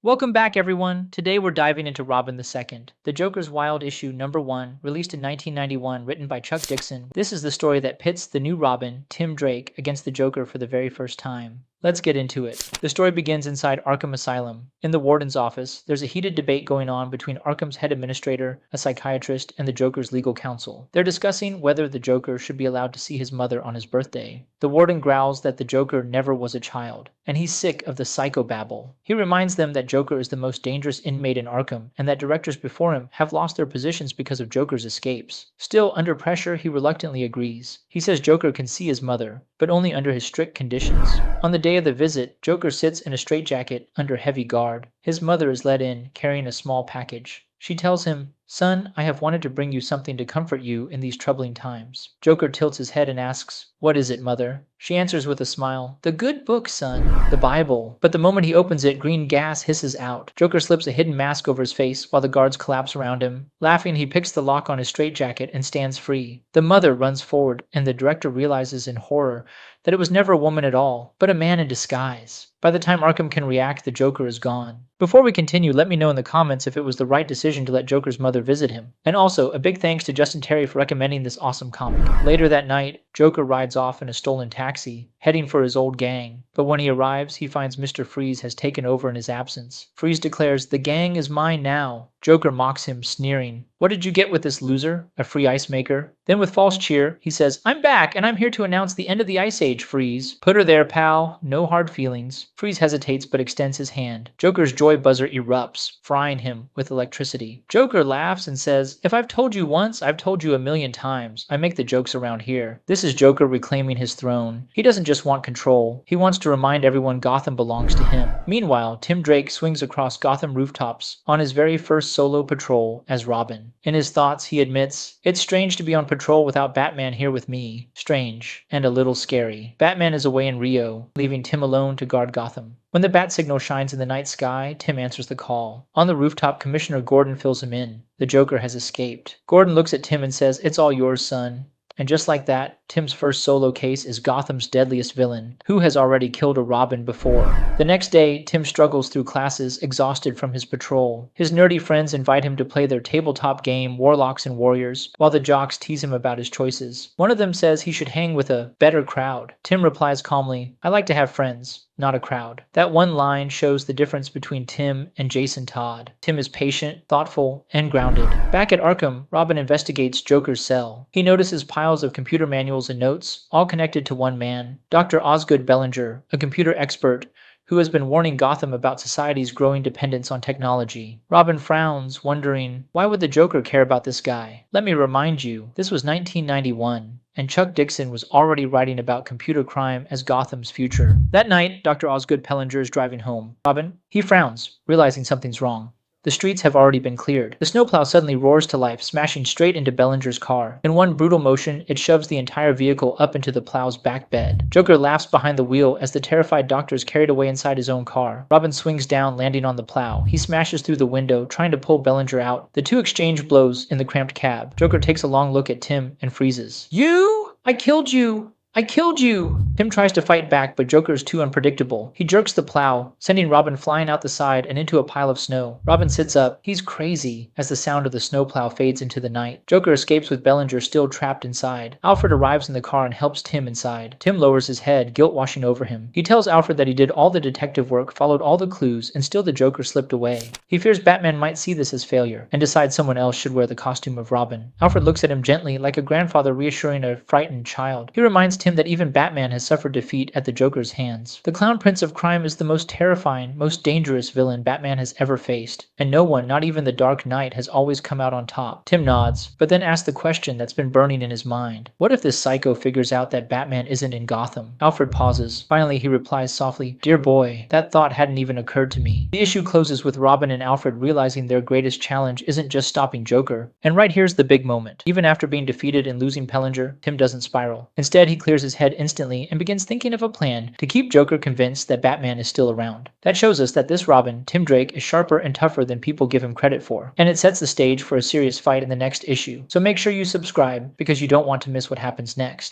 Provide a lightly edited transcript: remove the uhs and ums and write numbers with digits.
Welcome back, everyone. Today we're diving into Robin II, The Joker's Wild issue number 1, released in 1991, written by Chuck Dixon. This is the story that pits the new Robin, Tim Drake, against the Joker for the very first time. Let's get into it. The story begins inside Arkham Asylum. In the warden's office, there's a heated debate going on between Arkham's head administrator, a psychiatrist, and the Joker's legal counsel. They're discussing whether the Joker should be allowed to see his mother on his birthday. The warden growls that the Joker never was a child, and he's sick of the psychobabble. He reminds them that Joker is the most dangerous inmate in Arkham, and that directors before him have lost their positions because of Joker's escapes. Still, under pressure, he reluctantly agrees. He says Joker can see his mother, but only under his strict conditions. On the day of the visit, Joker sits in a straitjacket under heavy guard. His mother is let in, carrying a small package. She tells him, "Son, I have wanted to bring you something to comfort you in these troubling times." Joker tilts his head and asks, "What is it, mother?" She answers with a smile, "The good book, son. The Bible." But the moment he opens it, green gas hisses out. Joker slips a hidden mask over his face while the guards collapse around him. Laughing, he picks the lock on his straitjacket and stands free. The mother runs forward, and the director realizes in horror that it was never a woman at all, but a man in disguise. By the time Arkham can react, the Joker is gone. Before we continue, let me know in the comments if it was the right decision to let Joker's mother visit him. And also, a big thanks to Justin Terry for recommending this awesome comic. Later that night, Joker rides off in a stolen taxi, heading for his old gang. But when he arrives, he finds Mr. Freeze has taken over in his absence. Freeze declares, "The gang is mine now." Joker mocks him, sneering, "What did you get with this loser? A free ice maker?" Then with false cheer, he says, "I'm back, and I'm here to announce the end of the Ice Age, Freeze." "Put her there, pal. No hard feelings." Freeze hesitates but extends his hand. Joker's joy buzzer erupts, frying him with electricity. Joker laughs and says, "If I've told you once, I've told you a million times. I make the jokes around here." This is Joker reclaiming his throne. He doesn't just want control. He wants to remind everyone Gotham belongs to him. Meanwhile, Tim Drake swings across Gotham rooftops on his very first solo patrol as Robin. In his thoughts, he admits, "It's strange to be on patrol without Batman here with me. Strange, and a little scary." Batman is away in Rio, leaving Tim alone to guard Gotham. When the bat signal shines in the night sky, Tim answers the call. On the rooftop, Commissioner Gordon fills him in. The Joker has escaped. Gordon looks at Tim and says, "It's all yours, son." And just like that, Tim's first solo case is Gotham's deadliest villain, who has already killed a Robin before. The next day, Tim struggles through classes, exhausted from his patrol. His nerdy friends invite him to play their tabletop game, Warlocks and Warriors, while the jocks tease him about his choices. One of them says he should hang with a better crowd. Tim replies calmly, "I like to have friends, not a crowd." That one line shows the difference between Tim and Jason Todd. Tim is patient, thoughtful, and grounded. Back at Arkham, Robin investigates Joker's cell. He notices piles of computer manuals and notes, all connected to one man, Dr. Osgood Bellinger, a computer expert who has been warning Gotham about society's growing dependence on technology. Robin frowns, wondering, why would the Joker care about this guy? Let me remind you, this was 1991. And Chuck Dixon was already writing about computer crime as Gotham's future. That night, Dr. Osgood Pellinger is driving home. Robin? He frowns, realizing something's wrong. The streets have already been cleared. The snowplow suddenly roars to life, smashing straight into Bellinger's car. In one brutal motion, it shoves the entire vehicle up into the plow's back bed. Joker laughs behind the wheel as the terrified doctor is carried away inside his own car. Robin swings down, landing on the plow. He smashes through the window, trying to pull Bellinger out. The two exchange blows in the cramped cab. Joker takes a long look at Tim and freezes. "You? I killed you! I killed you!" Tim tries to fight back, but Joker is too unpredictable. He jerks the plow, sending Robin flying out the side and into a pile of snow. Robin sits up. He's crazy as the sound of the snowplow fades into the night. Joker escapes with Bellinger still trapped inside. Alfred arrives in the car and helps Tim inside. Tim lowers his head, guilt washing over him. He tells Alfred that he did all the detective work, followed all the clues, and still the Joker slipped away. He fears Batman might see this as failure and decides someone else should wear the costume of Robin. Alfred looks at him gently, like a grandfather reassuring a frightened child. He reminds Tim that even Batman has suffered defeat at the Joker's hands. The Clown Prince of Crime is the most terrifying, most dangerous villain Batman has ever faced, and no one, not even the Dark Knight, has always come out on top. Tim nods, but then asks the question that's been burning in his mind. What if this psycho figures out that Batman isn't in Gotham? Alfred pauses. Finally, he replies softly, "Dear boy, that thought hadn't even occurred to me." The issue closes with Robin and Alfred realizing their greatest challenge isn't just stopping Joker. And right here's the big moment. Even after being defeated and losing Pellinger, Tim doesn't spiral. Instead, he clears his head instantly and begins thinking of a plan to keep Joker convinced that Batman is still around. That shows us that this Robin, Tim Drake, is sharper and tougher than people give him credit for, and it sets the stage for a serious fight in the next issue. So make sure you subscribe because you don't want to miss what happens next.